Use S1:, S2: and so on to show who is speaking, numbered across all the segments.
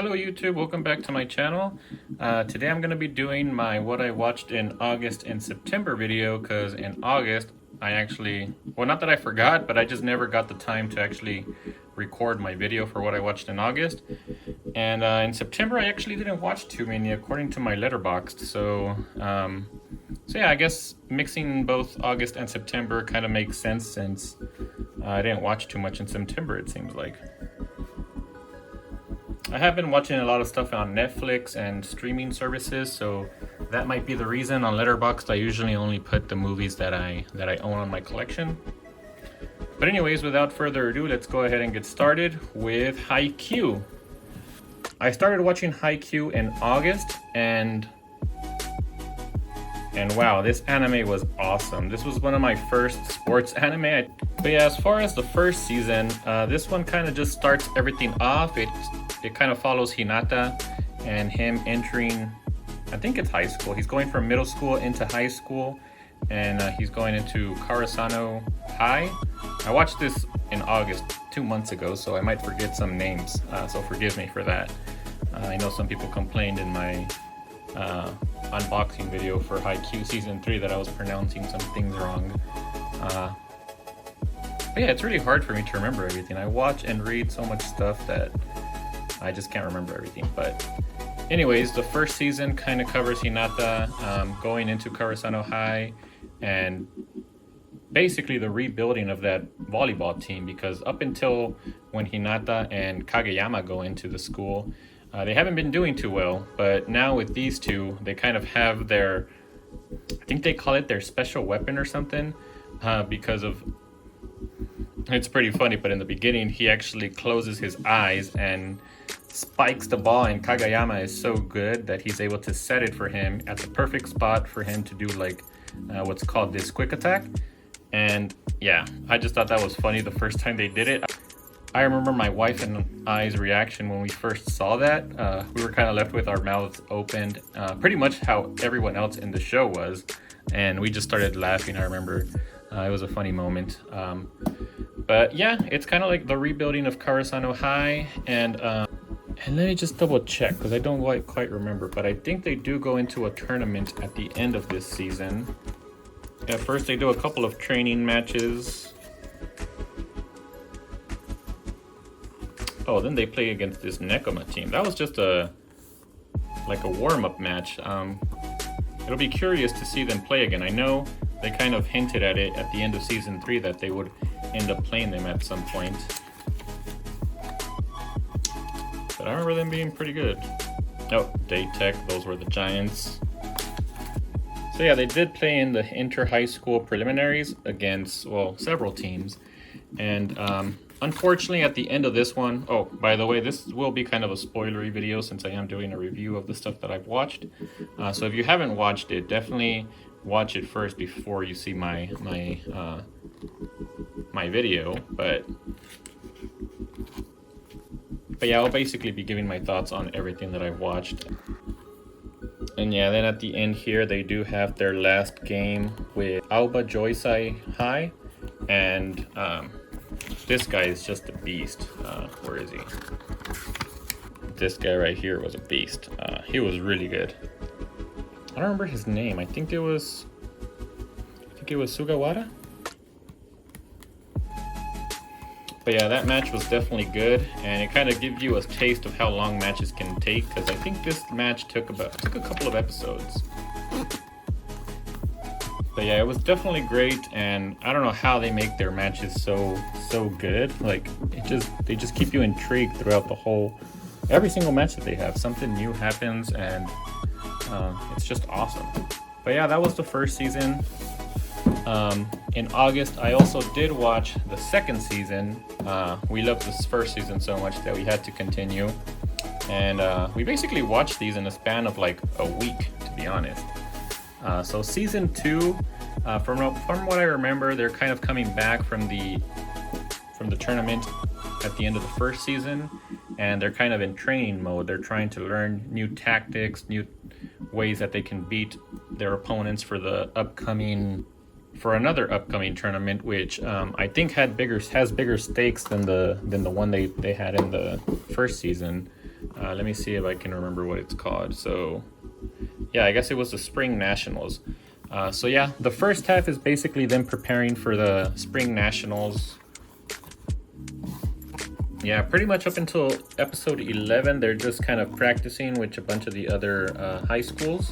S1: Hello YouTube, welcome back to my channel. Today I'm going to be doing my what I watched in August and September video, because in August I actually, well, not that I forgot, but I just never got the time to actually record my video for what I watched in August. And in September I actually didn't watch too many according to my Letterboxd, so yeah, I guess mixing both August and September kind of makes sense since I didn't watch too much in September, it seems like. I have been watching a lot of stuff on Netflix and streaming services, so that might be the reason. On Letterboxd I usually only put the movies that I own on my collection. But anyways, without further ado, let's go ahead and get started with Haikyuu. I started watching Haikyuu in August, and wow, this anime was awesome. This was one of my first sports anime. But yeah, as far as the first season, this one kind of just starts everything off. It kind of follows Hinata and him entering, I think it's high school. He's going from middle school into high school, and he's going into Karasano High. I watched this in August 2 months ago, so I might forget some names, so forgive me for that. I know some people complained in my unboxing video for Haikyuu Season 3 that I was pronouncing some things wrong. But yeah, it's really hard for me to remember everything. I watch and read so much stuff that I just can't remember everything. But anyways, the first season kind of covers Hinata going into Karasano High and basically the rebuilding of that volleyball team, because up until when Hinata and Kageyama go into the school, they haven't been doing too well. But now with these two, they kind of have their, I think they call it their special weapon or something, because of, it's pretty funny, but in the beginning he actually closes his eyes and spikes the ball, and Kageyama is so good that he's able to set it for him at the perfect spot for him to do like what's called this quick attack. And yeah, I just thought that was funny the first time they did it. I remember my wife and I's reaction when we first saw that. We were kind of left with our mouths opened, pretty much how everyone else in the show was, and we just started laughing. I remember it was a funny moment. But yeah, it's kind of like the rebuilding of Karasano High, and let me just double check because I don't quite remember, but I think they do go into a tournament at the end of this season. At first they do a couple of training matches. Oh, then they play against this Nekoma team. That was just like a warm-up match. It'll be curious to see them play again. I know they kind of hinted at it at the end of season 3 that they would end up playing them at some point. But I remember them being pretty good. Oh, Daytech, those were the Giants. So yeah, they did play in the inter-high school preliminaries against, well, several teams. And unfortunately at the end of this one, oh, by the way, this will be kind of a spoilery video since I am doing a review of the stuff that I've watched. So if you haven't watched it, definitely watch it first before you see my video. But yeah, I'll basically be giving my thoughts on everything that I've watched. And yeah, then at the end here, they do have their last game with Aoba Joysai High, and this guy is just a beast. Where is he? This guy right here was a beast. He was really good. I don't remember his name. I think it was Sugawara. But yeah, that match was definitely good, and it kind of gives you a taste of how long matches can take, because I think this match took a couple of episodes. But yeah, it was definitely great, and I don't know how they make their matches so good. Like, they just keep you intrigued throughout every single match that they have. Something new happens, and it's just awesome. But yeah, that was the first season. In August, I also did watch the second season. We loved this first season so much that we had to continue. And we basically watched these in a span of like a week, to be honest. So season 2, from what I remember, they're kind of coming back from the tournament at the end of the first season, and they're kind of in training mode. They're trying to learn new tactics, new ways that they can beat their opponents for another upcoming tournament, which I think has bigger stakes than the one they had in the first season. Let me see if I can remember what it's called. So yeah, I guess it was the Spring Nationals. So yeah, the first half is basically them preparing for the Spring Nationals. Yeah, pretty much up until episode 11, they're just kind of practicing with a bunch of the other high schools.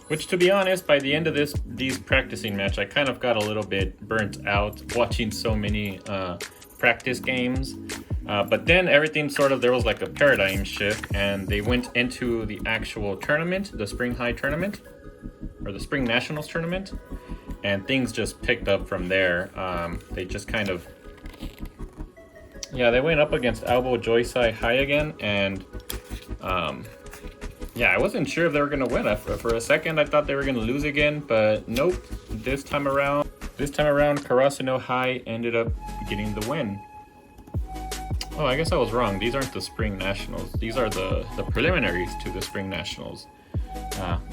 S1: Which, to be honest, by the end of these practicing match, I kind of got a little bit burnt out watching so many practice games. But then everything there was like a paradigm shift, and they went into the actual tournament, the Spring High tournament, or the Spring Nationals tournament, and things just picked up from there. They just kind of, yeah, they went up against Albo Joysai High again, and yeah, I wasn't sure if they were going to win. For a second, I thought they were going to lose again, but nope. This time around, Karasuno High ended up getting the win. Oh, I guess I was wrong. These aren't the Spring Nationals. These are the preliminaries to the Spring Nationals.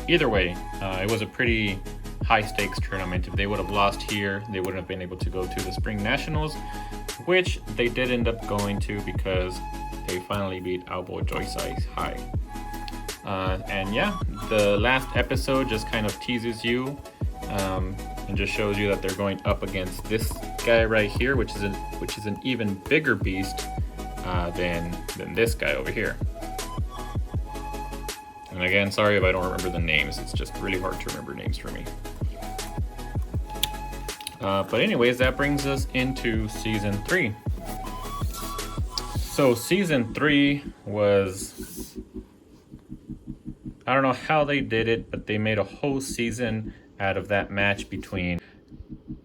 S1: Either way, it was a pretty high-stakes tournament. If they would have lost here, they wouldn't have been able to go to the Spring Nationals, which they did end up going to because they finally beat Albo Joysai High. And yeah, the last episode just kind of teases you and just shows you that they're going up against this guy right here, which is an even bigger beast than this guy over here. And again, sorry if I don't remember the names. It's just really hard to remember names for me. But anyways, that brings us into season 3. So season 3 was, I don't know how they did it, but they made a whole season out of that match between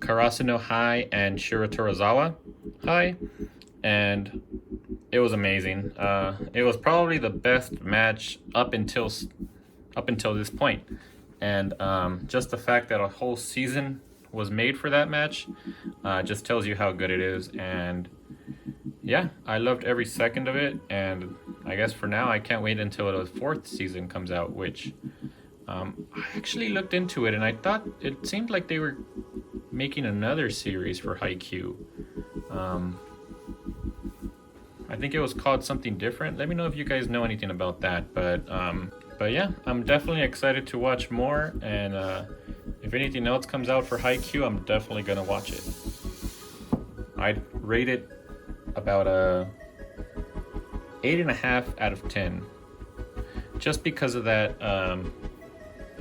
S1: Karasuno High and Shiratorizawa High, and it was amazing. It was probably the best match up until this point, and just the fact that a whole season was made for that match just tells you how good it is. And yeah, I loved every second of it, and I guess for now I can't wait until the 4th season comes out, which I actually looked into it and I thought it seemed like they were making another series for Haikyuu. I think it was called something different. Let me know if you guys know anything about that. But yeah, I'm definitely excited to watch more, and if anything else comes out for Haikyuu, I'm definitely gonna watch it. I'd rate it about a 8.5 out of 10, just because of that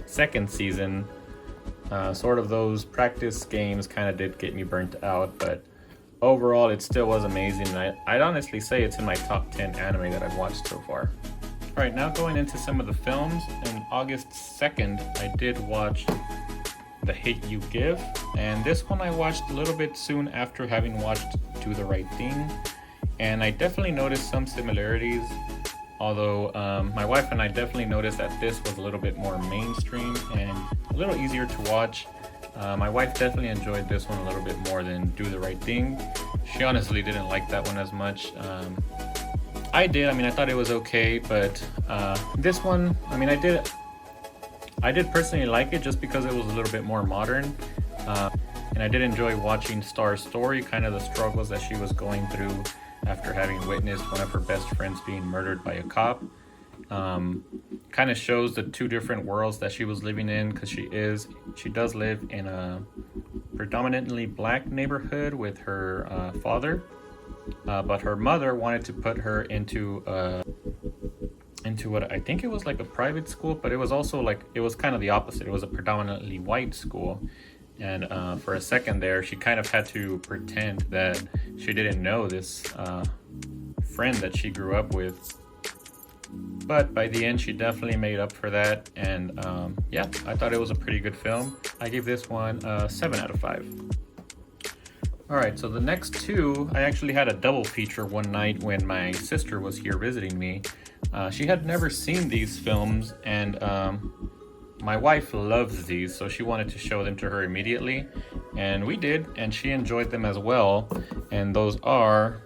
S1: second season. Sort of those practice games kind of did get me burnt out, but overall it still was amazing. I'd honestly say it's in my top 10 anime that I've watched so far. Alright, now going into some of the films. On August 2nd, I did watch The Hate You Give, and this one I watched a little bit soon after having watched Do the Right Thing, and I definitely noticed some similarities, although my wife and I definitely noticed that this was a little bit more mainstream and a little easier to watch. My wife definitely enjoyed this one a little bit more than Do the Right Thing. She honestly didn't like that one as much. I did. I mean, I thought it was okay, but this one, I mean, I did personally like it just because it was a little bit more modern, and I did enjoy watching Star's story, kind of the struggles that she was going through after having witnessed one of her best friends being murdered by a cop. Kind of shows the two different worlds that she was living in, because she does live in a predominantly black neighborhood with her father, but her mother wanted to put her into what I think it was like a private school, but it was also like, it was kind of the opposite. It was a predominantly white school, and for a second there she kind of had to pretend that she didn't know this friend that she grew up with. But by the end, she definitely made up for that, and yeah, I thought it was a pretty good film. I gave this one a 7 out of 5. Alright, so the next two, I actually had a double feature one night when my sister was here visiting me. She had never seen these films, and my wife loves these, so she wanted to show them to her immediately, and we did, and she enjoyed them as well. And those are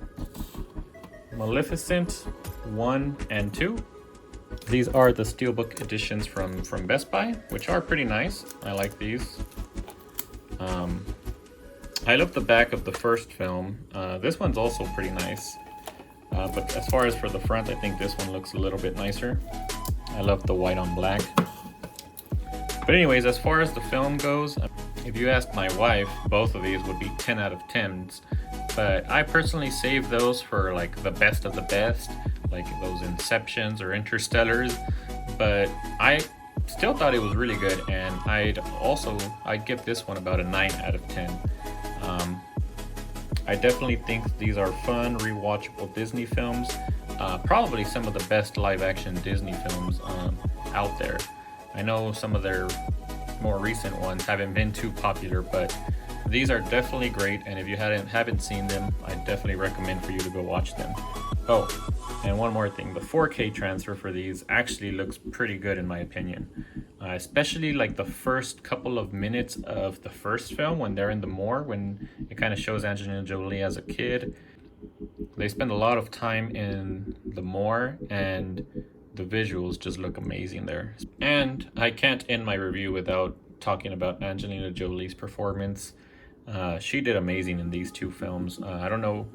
S1: Maleficent 1 and 2. These are the Steelbook editions from Best Buy, which are pretty nice. I like these. I love the back of the first film. This one's also pretty nice. But as far as for the front, I think this one looks a little bit nicer. I love the white on black. But anyways, as far as the film goes, if you ask my wife, both of these would be 10 out of 10s. But I personally save those for like the best of the best, like those Inceptions or Interstellars. But I still thought it was really good, and I'd give this one about a 9 out of 10. I definitely think these are fun, rewatchable Disney films. Probably some of the best live-action Disney films out there. I know some of their more recent ones haven't been too popular, but these are definitely great, and if you haven't seen them, I definitely recommend for you to go watch them. Oh, and one more thing, the 4K transfer for these actually looks pretty good in my opinion. Especially like the first couple of minutes of the first film when they're in the moor, when it kind of shows Angelina Jolie as a kid. They spend a lot of time in the moor, and the visuals just look amazing there. And I can't end my review without talking about Angelina Jolie's performance. She did amazing in these two films. I don't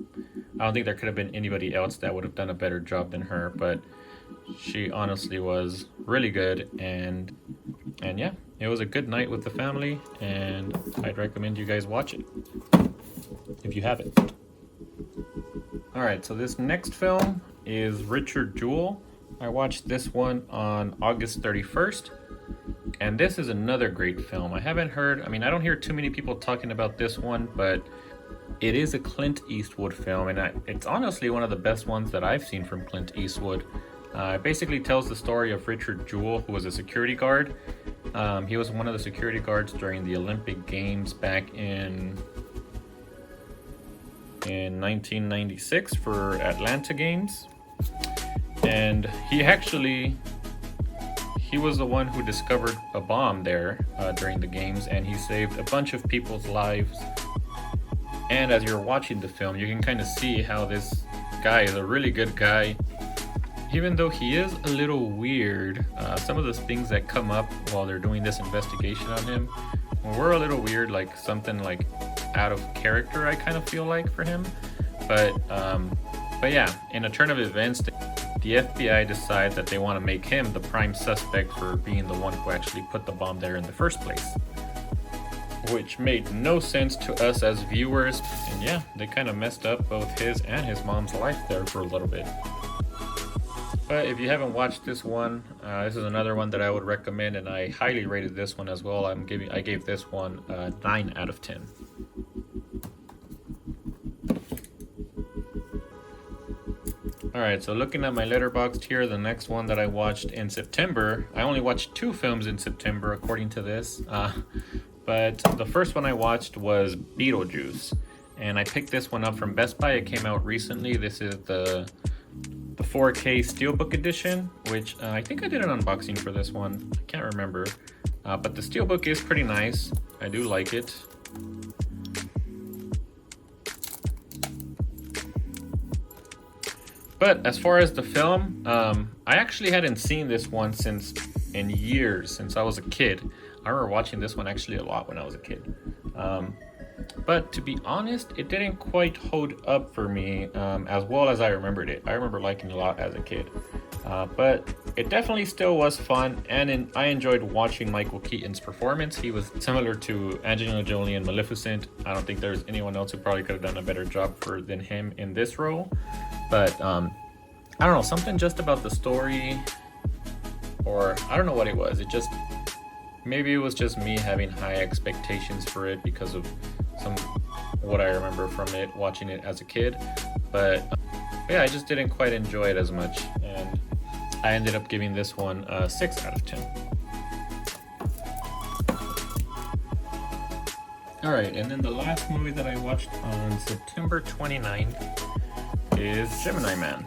S1: think there could have been anybody else that would have done a better job than her, but she honestly was really good, and yeah, it was a good night with the family, and I'd recommend you guys watch it if you haven't. Alright, so this next film is Richard Jewell. I watched this one on August 31st, and this is another great film. I don't hear too many people talking about this one, but it is a Clint Eastwood film, and it's honestly one of the best ones that I've seen from Clint Eastwood. It basically tells the story of Richard Jewell, who was a security guard. He was one of the security guards during the Olympic Games back in 1996 for Atlanta Games. And he was the one who discovered a bomb there during the games, and he saved a bunch of people's lives. And as you're watching the film, you can kind of see how this guy is a really good guy. Even though he is a little weird, some of the things that come up while they're doing this investigation on him were a little weird, like something like out of character, I kind of feel like, for him. But yeah, in a turn of events, the FBI decide that they want to make him the prime suspect for being the one who actually put the bomb there in the first place. Which made no sense to us as viewers, and yeah, they kind of messed up both his and his mom's life there for a little bit. But if you haven't watched this one, this is another one that I would recommend, and I highly rated this one as well. I gave this one a 9 out of 10. Alright, so looking at my Letterboxd here, the next one that I watched in September, I only watched 2 films in September according to this, but the first one I watched was Beetlejuice, and I picked this one up from Best Buy. It came out recently. This is the 4K Steelbook edition, which I think I did an unboxing for this one. I can't remember, but the Steelbook is pretty nice. I do like it. But as far as the film, I actually hadn't seen this one in years, since I was a kid. I remember watching this one actually a lot when I was a kid. But to be honest, it didn't quite hold up for me as well as I remembered it. I remember liking it a lot as a kid. But it definitely still was fun, and I enjoyed watching Michael Keaton's performance. He was similar to Angelina Jolie in Maleficent. I don't think there's anyone else who probably could have done a better job than him in this role. But I don't know, something just about the story, or I don't know what it was. Maybe it was just me having high expectations for it because of what I remember from it, watching it as a kid. But yeah, I just didn't quite enjoy it as much, and I ended up giving this one a 6 out of 10. Alright, and then the last movie that I watched on September 29th is Gemini Man.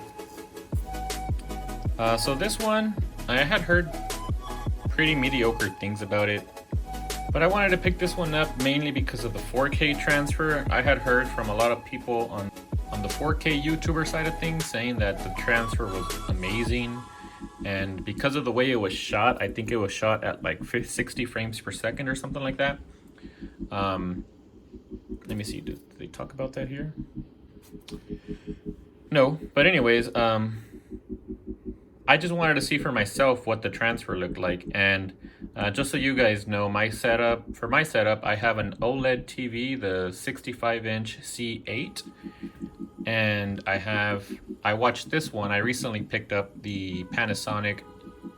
S1: So this one, I had heard pretty mediocre things about it, but I wanted to pick this one up mainly because of the 4K transfer. I had heard from a lot of people on the 4K YouTuber side of things saying that the transfer was amazing, and because of the way it was shot, I think it was shot at like 60 frames per second or something like that. Let me see, did they talk about that here? No, but anyways, I just wanted to see for myself what the transfer looked like, and just so you guys know, my setup, I have an OLED TV, the 65-inch C8, and I watched this one. I recently picked up the Panasonic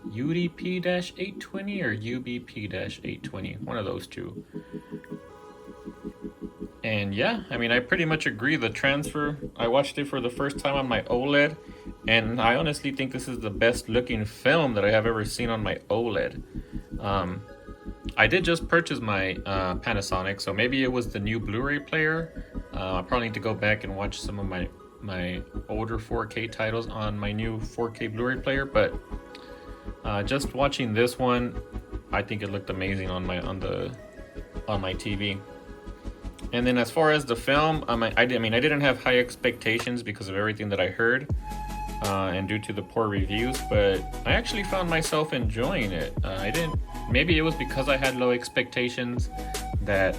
S1: UDP-820 or UBP-820, one of those two. And yeah, I mean, I pretty much agree. The transfer, I watched it for the first time on my OLED, and I honestly think this is the best looking film that I have ever seen on my OLED. I did just purchase my Panasonic, so maybe it was the new Blu-ray player. I probably need to go back and watch some of my older 4K titles on my new 4K Blu-ray player, but just watching this one, I think it looked amazing on my TV. And then as far as the film, I didn't have high expectations because of everything that I heard, and due to the poor reviews, but I actually found myself enjoying it. Maybe it was because I had low expectations that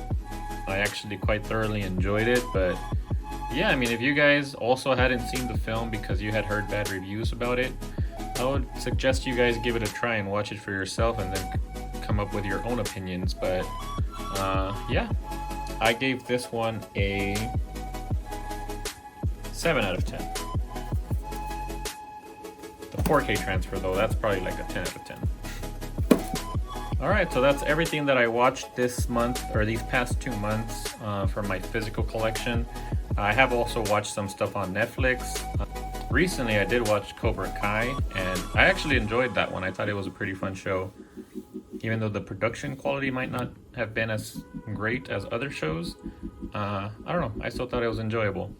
S1: I actually quite thoroughly enjoyed it, but yeah, I mean, if you guys also hadn't seen the film because you had heard bad reviews about it, I would suggest you guys give it a try and watch it for yourself and then come up with your own opinions, but yeah. I gave this one a 7 out of 10. The 4K transfer though, that's probably like a 10 out of 10. Alright, so that's everything that I watched this month, or these past 2 months, for my physical collection. I have also watched some stuff on Netflix. Recently I did watch Cobra Kai, and I actually enjoyed that one. I thought it was a pretty fun show. Even though the production quality might not have been as great as other shows, I don't know, I still thought it was enjoyable.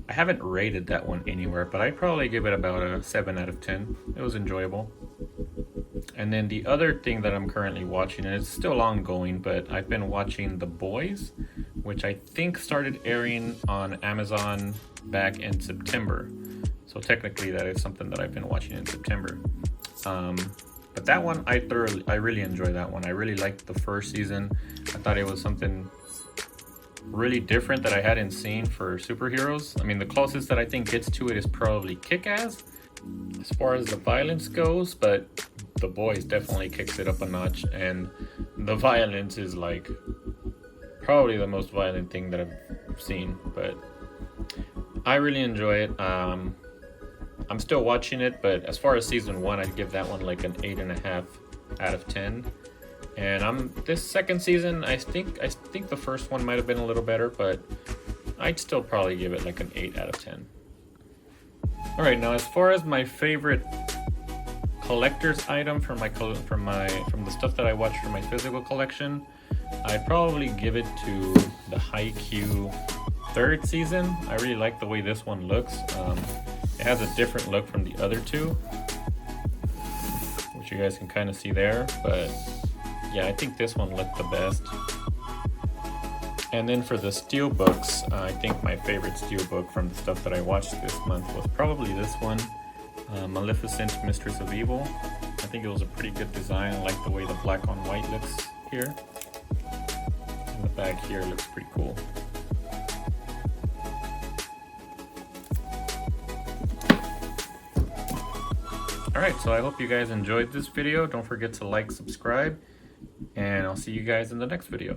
S1: I haven't rated that one anywhere, but I'd probably give it about a 7 out of 10. It was enjoyable. And then the other thing that I'm currently watching, and it's still ongoing, but I've been watching The Boys, which I think started airing on Amazon back in September. So technically that is something that I've been watching in September. But that one, I really enjoyed that one. I really liked the first season. I thought it was something really different that I hadn't seen for superheroes. I mean, the closest that I think gets to it is probably Kick-Ass as far as the violence goes, but The Boys definitely kicks it up a notch, and the violence is like probably the most violent thing that I've seen, but I really enjoy it. I'm still watching it, but as far as season 1, I'd give that one like an 8.5 out of 10. And this second season, I think the first one might have been a little better, but I'd still probably give it like an 8 out of 10. All right, now as far as my favorite collector's item from the stuff that I watched for my physical collection, I'd probably give it to the Haikyuu 3rd season. I really like the way this one looks. It has a different look from the other two, which you guys can kind of see there, but yeah, I think this one looked the best. And then for the steelbooks, I think my favorite steelbook from the stuff that I watched this month was probably this one, Maleficent, Mistress of Evil. I think it was a pretty good design. I like the way the black on white looks here. And the back here looks pretty cool. Alright, so I hope you guys enjoyed this video. Don't forget to like, subscribe, and I'll see you guys in the next video.